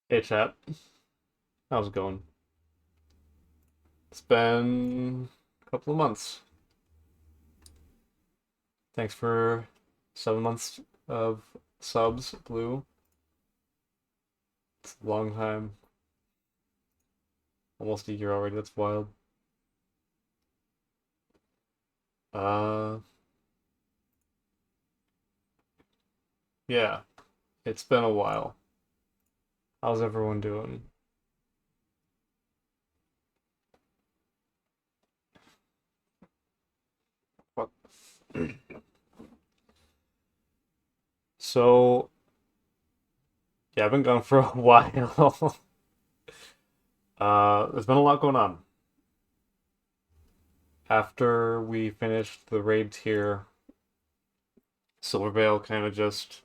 Hey chat, how's it going? It's been a couple of months. Thanks for 7 months of subs, Blue. It's a long time. Almost a year already, that's wild. Uh, yeah, it's been a while. How's everyone doing? What? So, yeah, I've been gone for a while. There's been a lot going on. After we finished the raid tier, Silvervale kind of just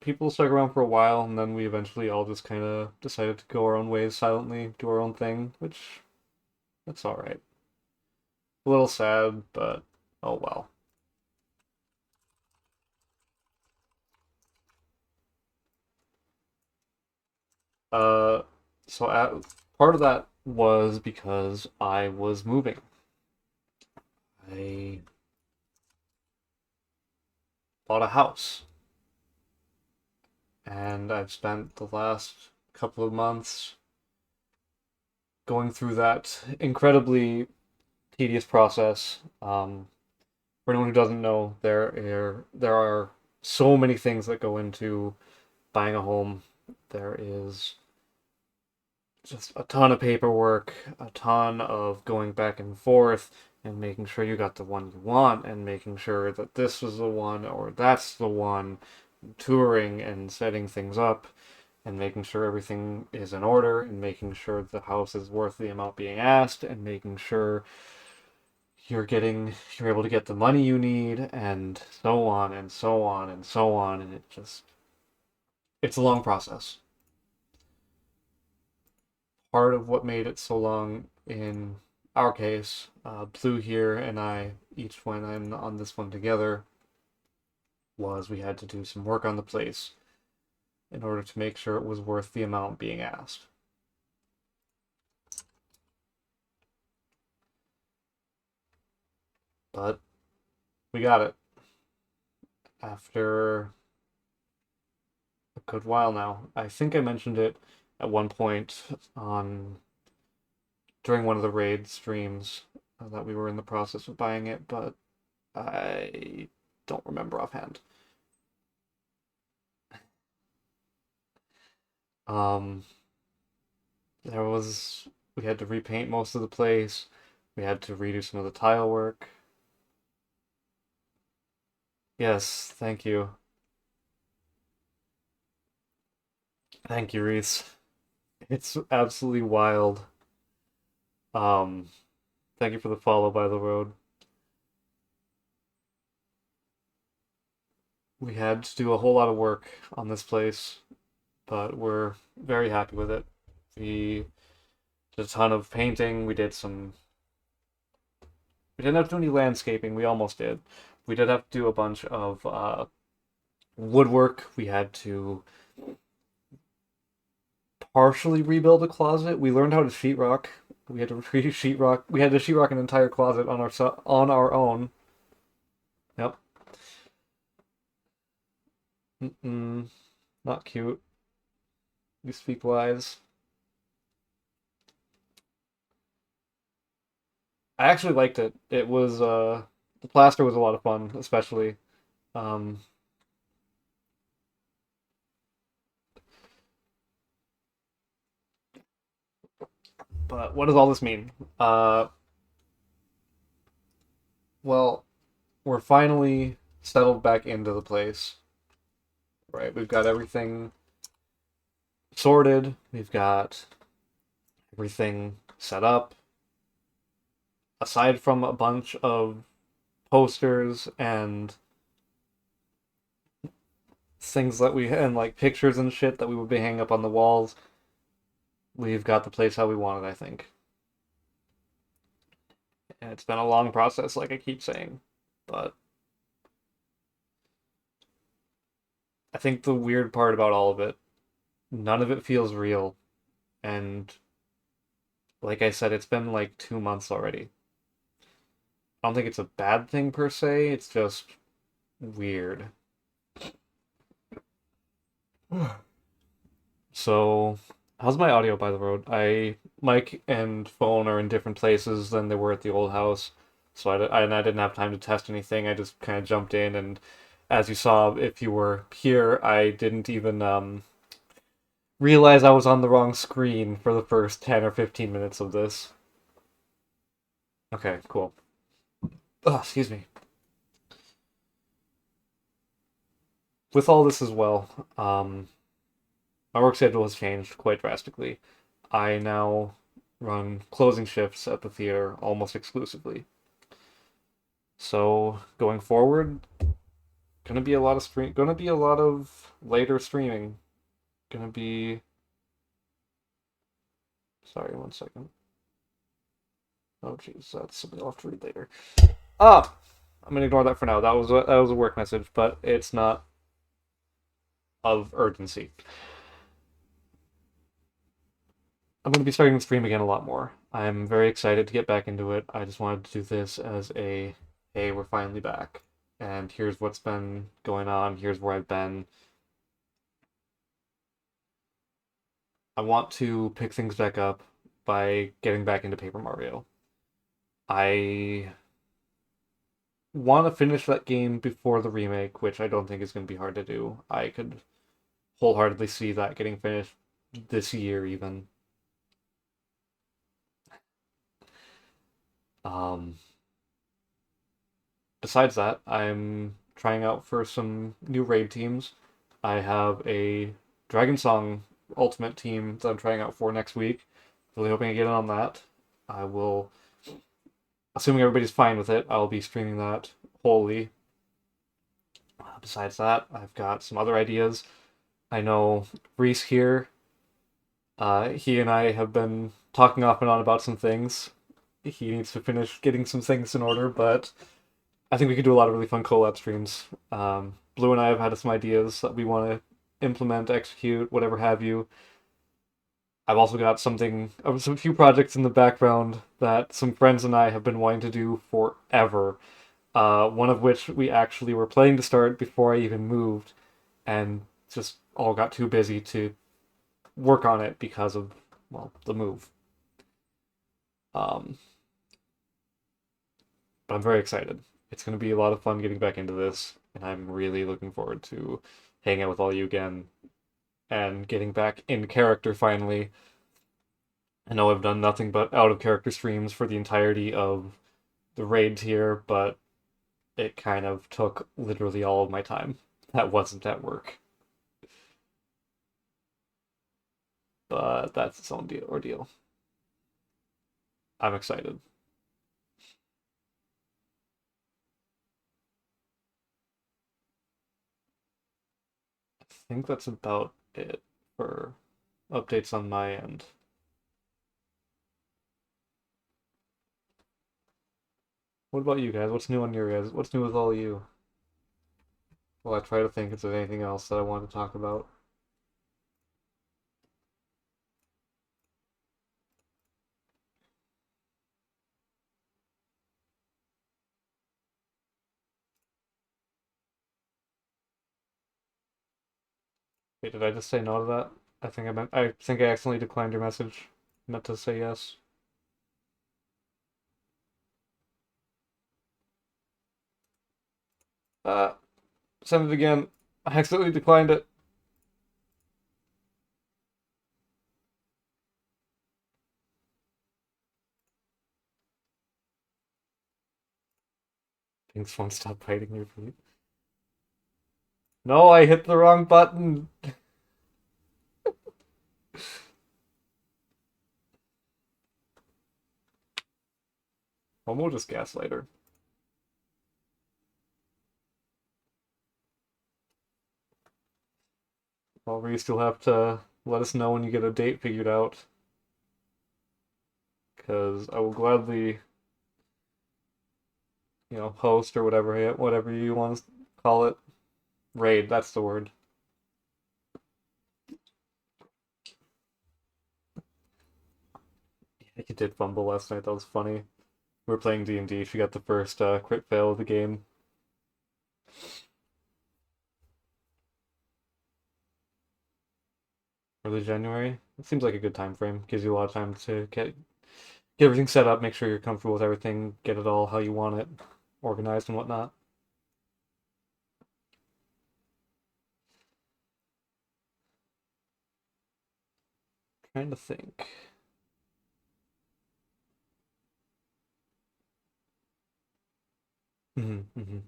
people stuck around for a while, and then we eventually all just kind of decided to go our own ways silently, do our own thing, which that's all right. A little sad, but oh well. Uh, Part of that was because I was moving. I bought a house, and I've spent the last couple of months going through that incredibly tedious process. For anyone who doesn't know, there are so many things that go into buying a home. There is just a ton of paperwork, a ton of going back and forth and making sure you got the one you want and making sure that this is the one or that's the one, touring and setting things up and making sure everything is in order and making sure the house is worth the amount being asked and making sure you're able to get the money you need and so on and so on and so on and it's a long process. Part of what made it so long in our case, Blue here and I each went in on this one together, was we had to do some work on the place in order to make sure it was worth the amount being asked. But we got it after a good while now. I think I mentioned it at one point on during one of the raid streams that we were in the process of buying it, but I don't remember offhand. Um, there was we had to repaint most of the place. We had to redo some of the tile work. Yes, thank you. Thank you, Reese. It's absolutely wild. Um, Thank you for the follow by the road. We had to do a whole lot of work on this place, but we're very happy with it. We did a ton of painting. We didn't have to do any landscaping. We almost did. We did have to do a bunch of woodwork. We had to partially rebuild a closet. We learned how to sheetrock. We had to sheetrock. We had to sheetrock an entire closet on our own. Yep. Mm-mm. Not cute. You speak lies. I actually liked it. It was the plaster was a lot of fun, especially. Um, but what does all this mean? Uh, well, we're finally settled back into the place, right? We've got everything sorted. We've got everything set up. Aside from a bunch of posters and things that we and like pictures and shit that we would be hanging up on the walls, we've got the place how we want it, I think. And it's been a long process, like I keep saying, but I think the weird part about all of it, none of it feels real. And like I said, it's been like 2 months already. I don't think it's a bad thing per se, it's just weird. So, how's my audio by the road? Mic and phone are in different places than they were at the old house, so and I didn't have time to test anything. I just kind of jumped in, and as you saw, if you were here, I didn't even realize I was on the wrong screen for the first 10 or 15 minutes of this. Okay, cool. Oh, excuse me. With all this as well, my work schedule has changed quite drastically. I now run closing shifts at the theater almost exclusively. So going forward, gonna be a lot of later streaming. Gonna be sorry, one second. Oh jeez, that's something I'll have to read later. Ah, I'm gonna ignore that for now. That was a work message, but it's not of urgency. I'm gonna be starting the stream again a lot more. I'm very excited to get back into it. I just wanted to do this as a hey, we're finally back. And here's what's been going on, here's where I've been. I want to pick things back up by getting back into Paper Mario. I want to finish that game before the remake, which I don't think is going to be hard to do. I could wholeheartedly see that getting finished this year, even. Um, Besides that, I'm trying out for some new raid teams. I have a Dragon Song Ultimate team that I'm trying out for next week. Really hoping I get in on that. I will, assuming everybody's fine with it, I'll be streaming that wholly. Besides that, I've got some other ideas. I know Reese here, he and I have been talking off and on about some things. He needs to finish getting some things in order, but I think we could do a lot of really fun collab streams. Blue and I have had some ideas that we want to implement, execute, whatever have you. I've also got some few projects in the background that some friends and I have been wanting to do forever. One of which we actually were planning to start before I even moved, and just all got too busy to work on it because of, well, the move. Um, but I'm very excited. It's going to be a lot of fun getting back into this, and I'm really looking forward to hanging out with all you again and getting back in character finally. I know I've done nothing but out of character streams for the entirety of the raid tier, but it kind of took literally all of my time. That wasn't at work. But that's its own ordeal. I'm excited. I think that's about it for updates on my end. What about you guys? What's new on your guys? What's new with all you? Well, I try to think if there's anything else that I want to talk about. Wait, did I just say no to that? I think I accidentally declined your message. I meant to say yes. Uh, Send it again. I accidentally declined it. Things won't stop biting your feet. No, I hit the wrong button. Well, we'll just gaslight her. Well, we still have to let us know when you get a date figured out. Because I will gladly, host or whatever you want to call it. Raid, that's the word. He did fumble last night. That was funny. We were playing D&D. She got the first crit fail of the game. Early January. It seems like a good time frame. Gives you a lot of time to get everything set up, make sure you're comfortable with everything, get it all how you want it, organized and whatnot. Trying to think. Mm-hmm.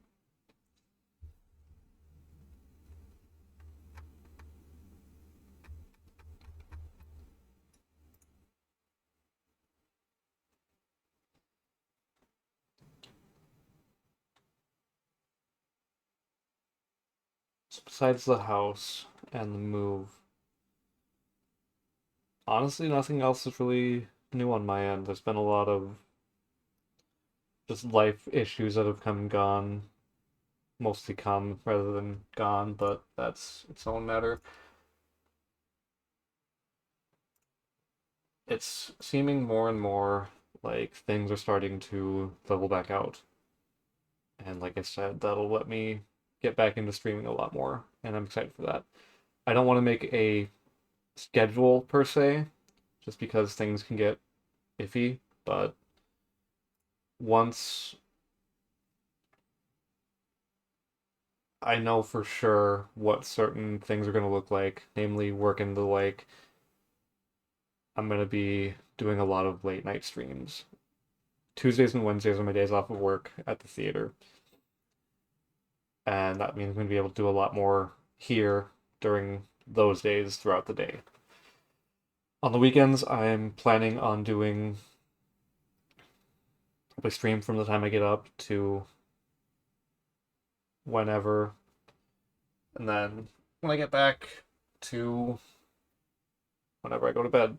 So besides the house and the move, honestly, nothing else is really new on my end. There's been a lot of just life issues that have come and gone, mostly come rather than gone, but that's its own matter. It's seeming more and more like things are starting to level back out. And like I said, that'll let me get back into streaming a lot more, and I'm excited for that. I don't want to make a schedule per se, just because things can get iffy, but once I know for sure what certain things are going to look like, namely working the like, I'm going to be doing a lot of late night streams. Tuesdays and Wednesdays are my days off of work at the theater, and that means I'm going to be able to do a lot more here during those days throughout the day. On the weekends, I'm planning on doing probably stream from the time I get up to whenever, and then when I get back to whenever I go to bed.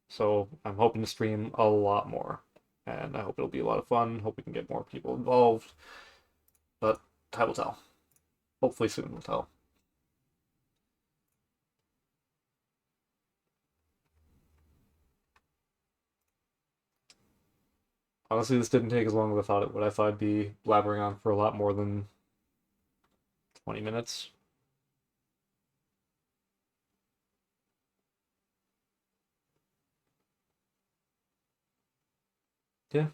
So I'm hoping to stream a lot more, and I hope it'll be a lot of fun. Hope we can get more people involved, but time will tell. Hopefully soon will tell. Honestly, this didn't take as long as I thought it would. I thought I'd be blabbering on for a lot more than 20 minutes. Yeah,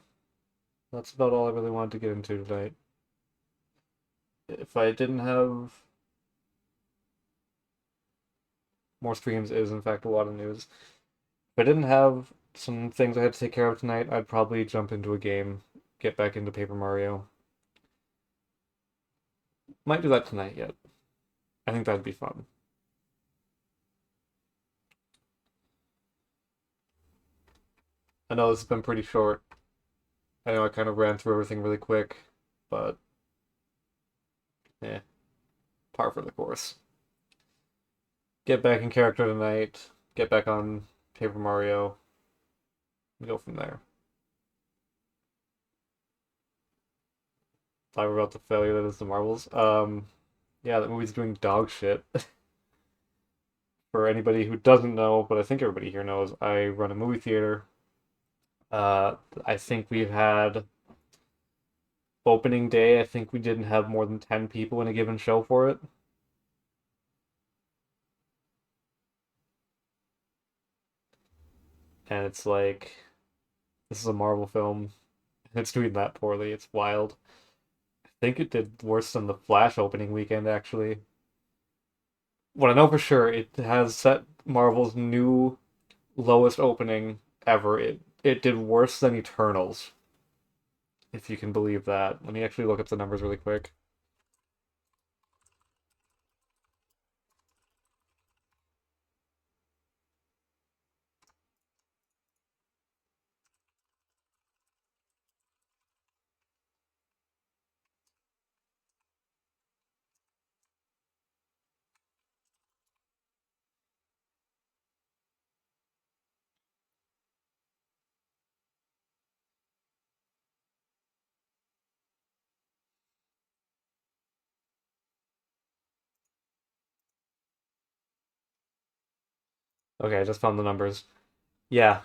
that's about all I really wanted to get into tonight. If I didn't have more streams, is in fact a lot of news. If I didn't have some things I had to take care of tonight, I'd probably jump into a game, get back into Paper Mario. Might do that tonight yet. I think that'd be fun. I know this has been pretty short. I know I kind of ran through everything really quick, but yeah, par for the course. Get back in character tonight, get back on Paper Mario, and go from there. Talk about the failure that is the Marvels. Yeah, that movie's doing dog shit. For anybody who doesn't know, but I think everybody here knows, I run a movie theater. I think we've had opening day. I think we didn't have more than 10 people in a given show for it. And it's like, this is a Marvel film. And it's doing that poorly. It's wild. I think it did worse than the Flash opening weekend, actually. What I know for sure, it has set Marvel's new lowest opening ever. It did worse than Eternals, if you can believe that. Let me actually look up the numbers really quick. Okay, I just found the numbers. Yeah,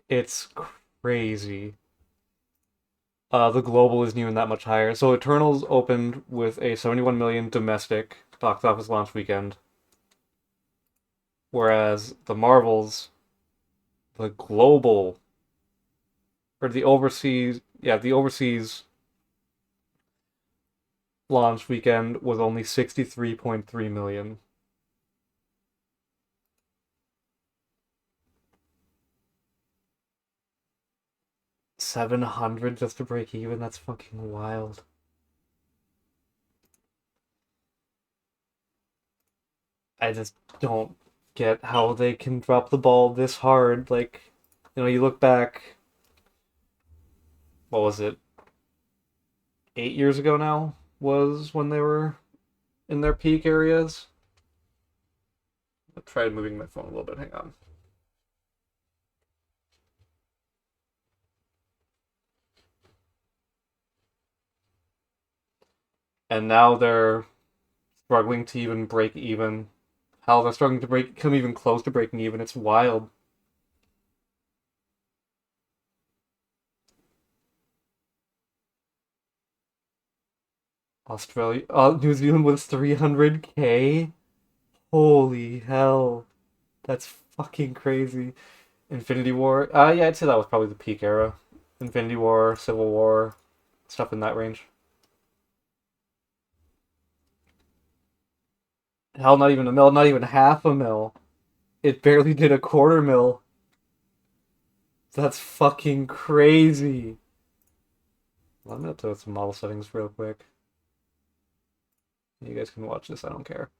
It's crazy. The global isn't even that much higher. So Eternals opened with a 71 million domestic box office launch weekend, whereas the Marvels, the global or the overseas, yeah, the overseas launch weekend was only 63.3 million. 700 just to break even. That's fucking wild. I just don't get how they can drop the ball this hard. Like, you look back, what was it? 8 years ago now was when they were in their peak areas. I tried moving my phone a little bit. Hang on. And now they're struggling to even break even. How they're struggling to come even close to breaking even. It's wild. New Zealand was 300K. Holy hell, that's fucking crazy. Infinity War. Yeah, I'd say that was probably the peak era. Infinity War, Civil War, stuff in that range. Hell, not even a mil, not even half a mil. It barely did a quarter mil. That's fucking crazy. Well, I'm gonna throw some model settings real quick. You guys can watch this. I don't care.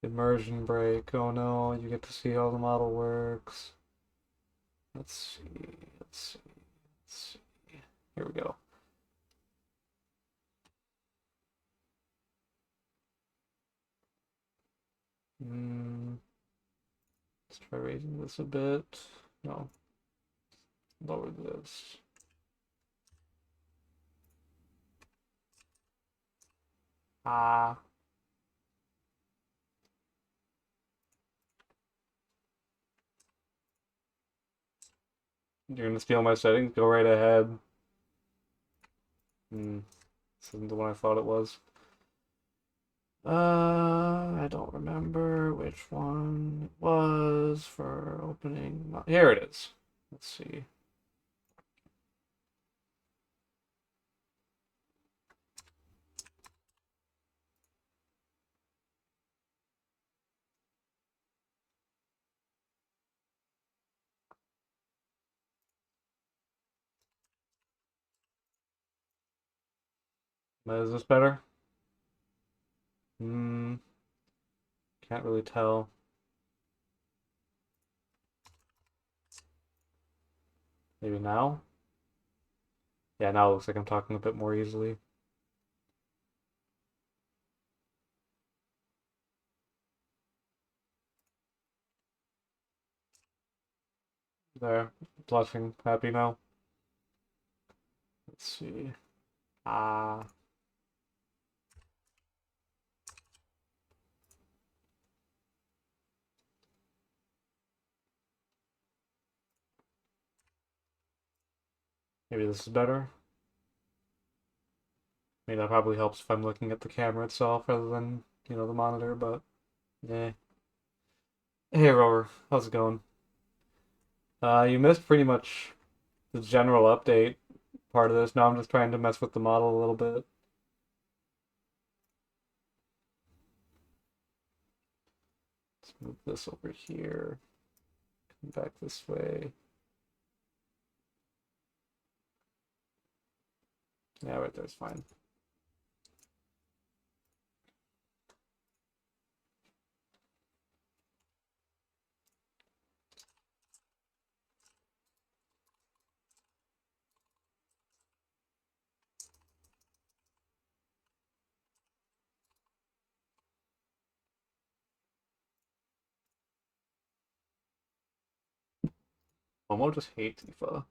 Immersion break. Oh no, you get to see how the model works. Let's see. Let's see. Let's see. Here we go. Let's try raising this a bit. No, lower this. Ah. You're gonna steal my settings? Go right ahead. This isn't the one I thought it was. I don't remember which one it was for opening. Here it is. Let's see. Is this better? Hmm. Can't really tell. Maybe now? Yeah, now it looks like I'm talking a bit more easily. There. Blushing. Happy now. Let's see. Ah. Maybe this is better. I mean, that probably helps if I'm looking at the camera itself rather than, the monitor, but yeah. Hey, Rover. How's it going? You missed pretty much the general update part of this. Now I'm just trying to mess with the model a little bit. Let's move this over here. Come back this way. Yeah, right there's fine. Momo just hates Tifa.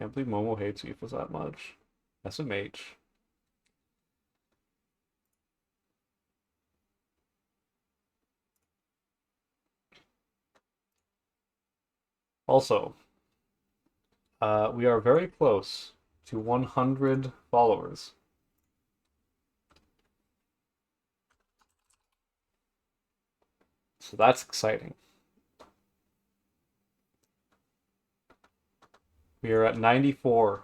Can't believe Momo hates Tifa that much. SMH. Also, we are very close to 100 followers. So that's exciting. We are at 94.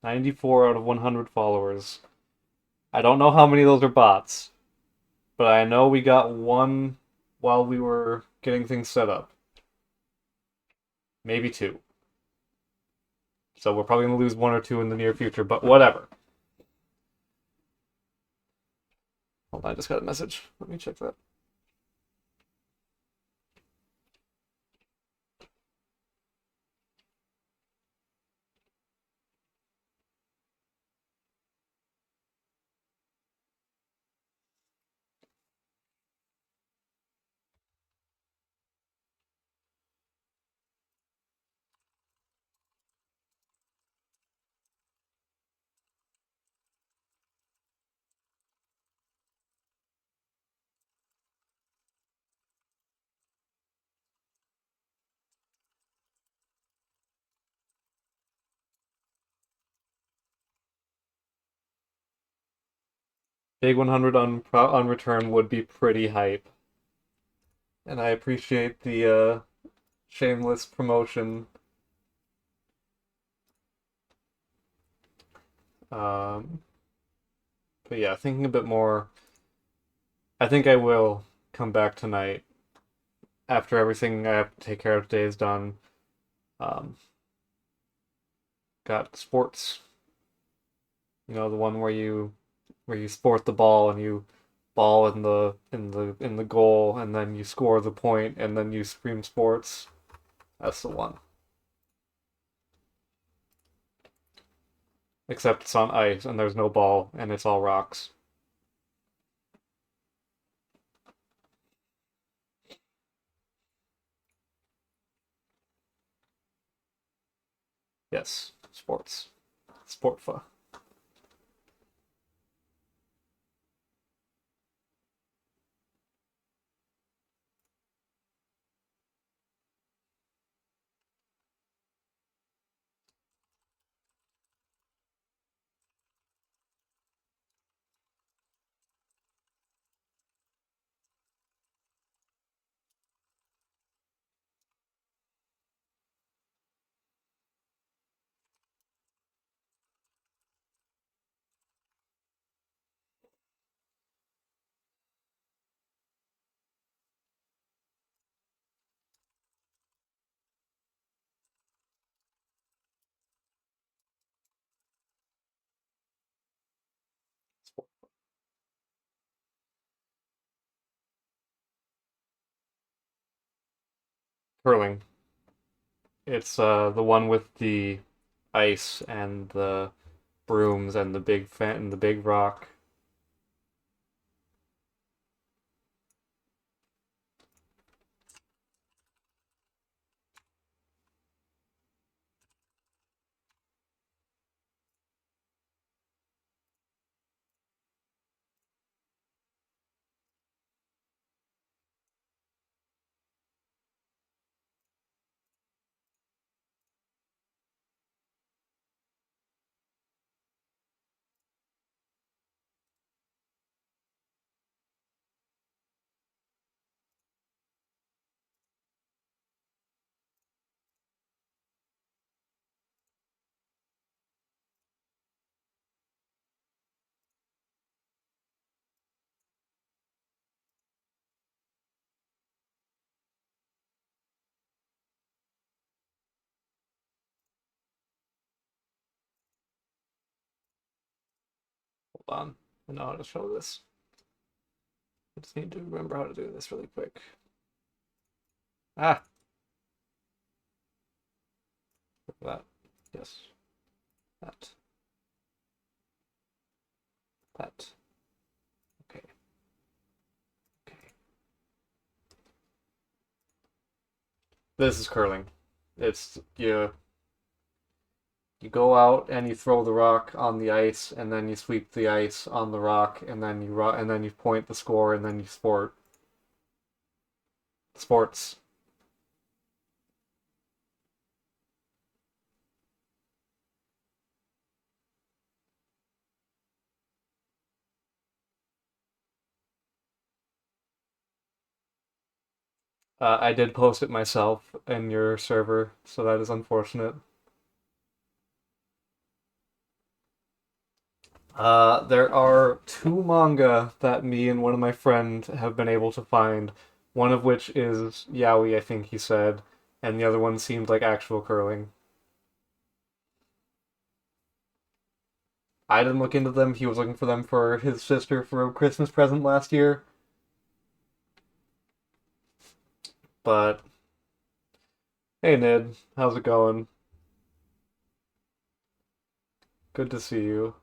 94 out of 100 followers. I don't know how many of those are bots, but I know we got one while we were getting things set up. Maybe two. So we're probably going to lose one or two in the near future, but whatever. Hold on, I just got a message. Let me check that. Big 100 on return would be pretty hype. And I appreciate the shameless promotion. Um, but yeah, thinking a bit more, I think I will come back tonight after everything I have to take care of today is done. Um, got sports, the one where you sport the ball and you ball in the goal and then you score the point and then you scream sports. That's the one. Except it's on ice and there's no ball and it's all rocks. Yes, sports. Sportfa. Curling. It's the one with the ice and the brooms and the big fan and the big rock. Hold on. I know how to show this. I just need to remember how to do this really quick. Ah, look at that. Yes. That. That. Okay. Okay. This is curling. It's you go out and you throw the rock on the ice, and then you sweep the ice on the rock, and then you point the score, and then you sports. I did post it myself in your server, so that is unfortunate. There are two manga that me and one of my friends have been able to find. One of which is yaoi, I think he said, and the other one seemed like actual curling. I didn't look into them. He was looking for them for his sister for a Christmas present last year. But hey, Ned, how's it going? Good to see you.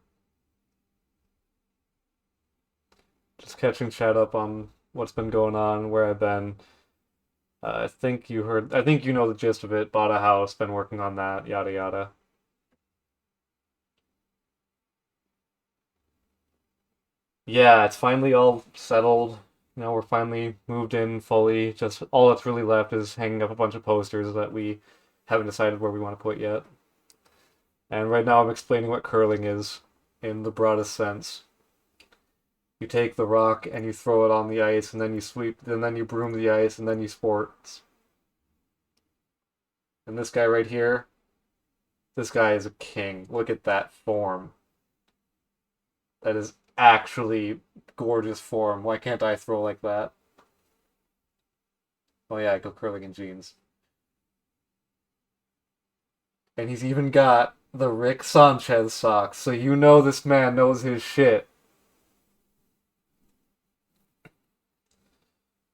Just catching chat up on what's been going on, where I've been. I think you heard. I think you know the gist of it. Bought a house, been working on that, yada yada. Yeah, it's finally all settled. We're finally moved in fully. Just all that's really left is hanging up a bunch of posters that we haven't decided where we want to put yet. And right now I'm explaining what curling is in the broadest sense. You take the rock and you throw it on the ice, and then you sweep, and then you broom the ice, and then you sports. And this guy right here, this guy is a king. Look at that form. That is actually gorgeous form. Why can't I throw like that? Oh yeah, I go curling in jeans. And he's even got the Rick Sanchez socks, so you know this man knows his shit.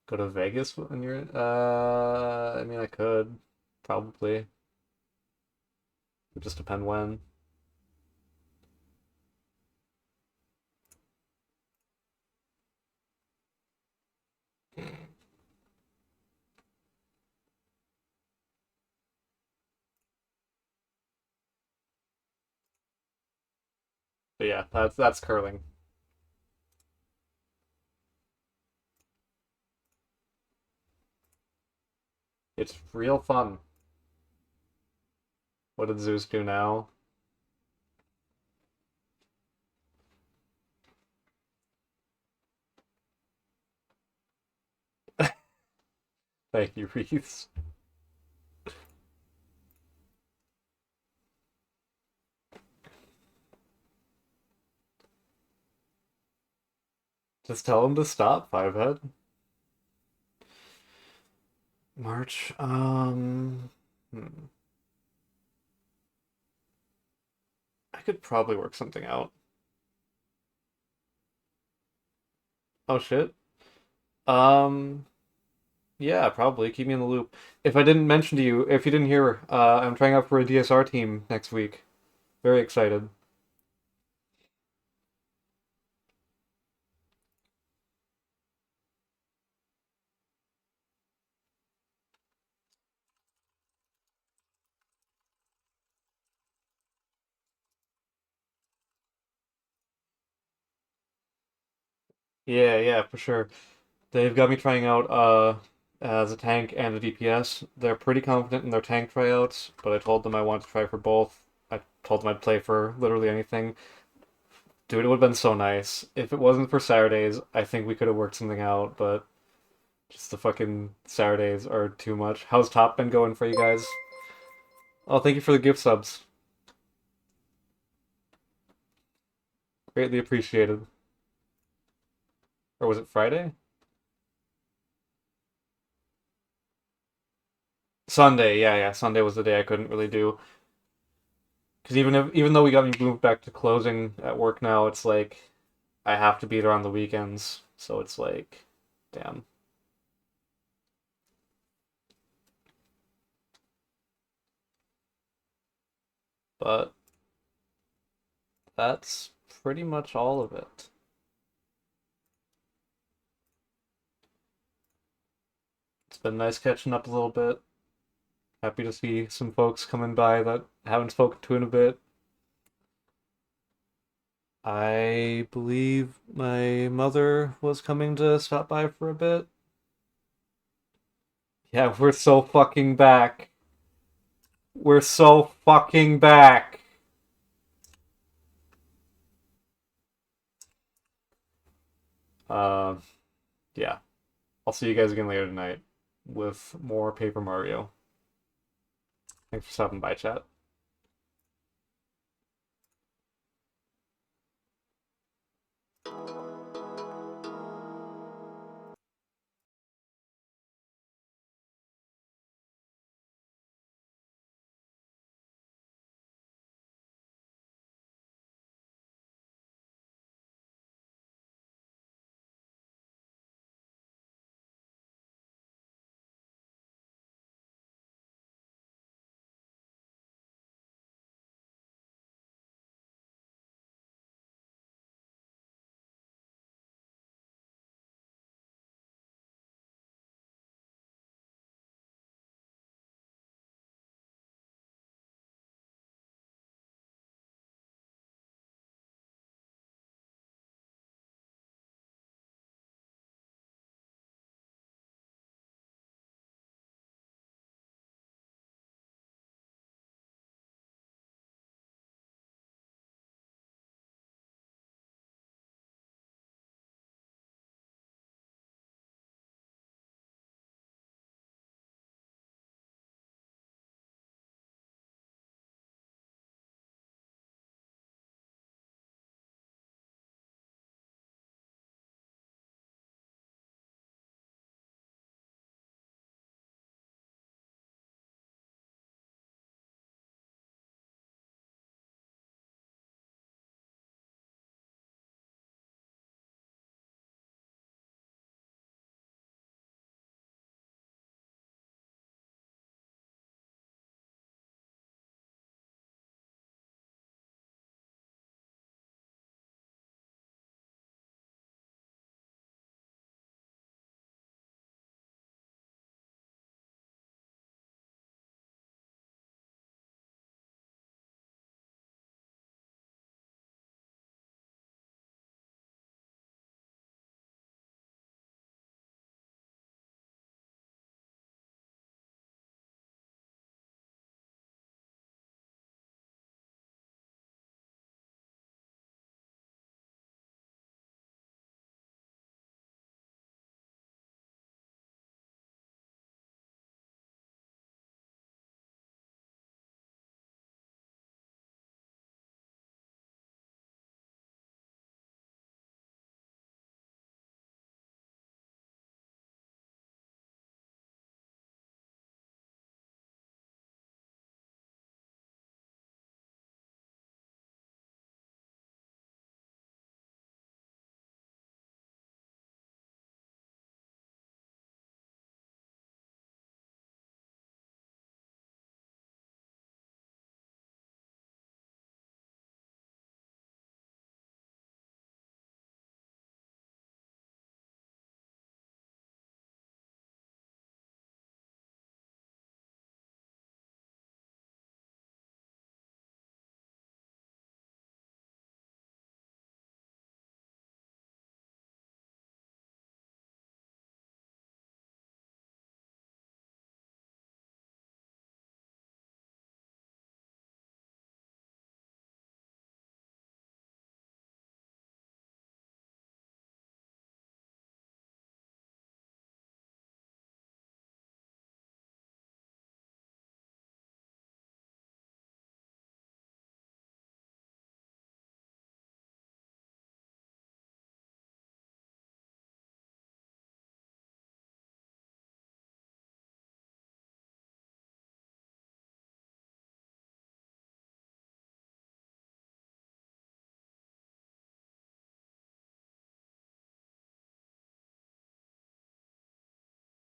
Go to Vegas when you're I mean I could. Probably. It would just depend when. But yeah, that's curling. It's real fun. What did Zeus do now? Thank you, Reese. Just tell him to stop, Fivehead. March. I could probably work something out. Oh shit. Um, yeah, probably. Keep me in the loop. If I didn't mention to you, if you didn't hear, I'm trying out for a DSR team next week. Very excited. Yeah, yeah, for sure. They've got me trying out as a tank and a DPS. They're pretty confident in their tank tryouts, but I told them I wanted to try for both. I told them I'd play for literally anything. Dude, it would have been so nice. If it wasn't for Saturdays, I think we could have worked something out, but just the fucking Saturdays are too much. How's top been going for you guys? Oh, thank you for the gift subs. Greatly appreciated. Or was it Friday? Sunday, yeah, yeah. Sunday was the day I couldn't really do. Because even though we got me moved back to closing at work now, it's like I have to be there on the weekends. So it's like, damn. But that's pretty much all of it. been nice catching up a little bit. Happy to see some folks coming by that I haven't spoken to in a bit. I believe my mother was coming to stop by for a bit. Yeah, we're so fucking back. We're so fucking back. Uh, yeah. I'll see you guys again later tonight with more Paper Mario. Thanks for stopping by, chat.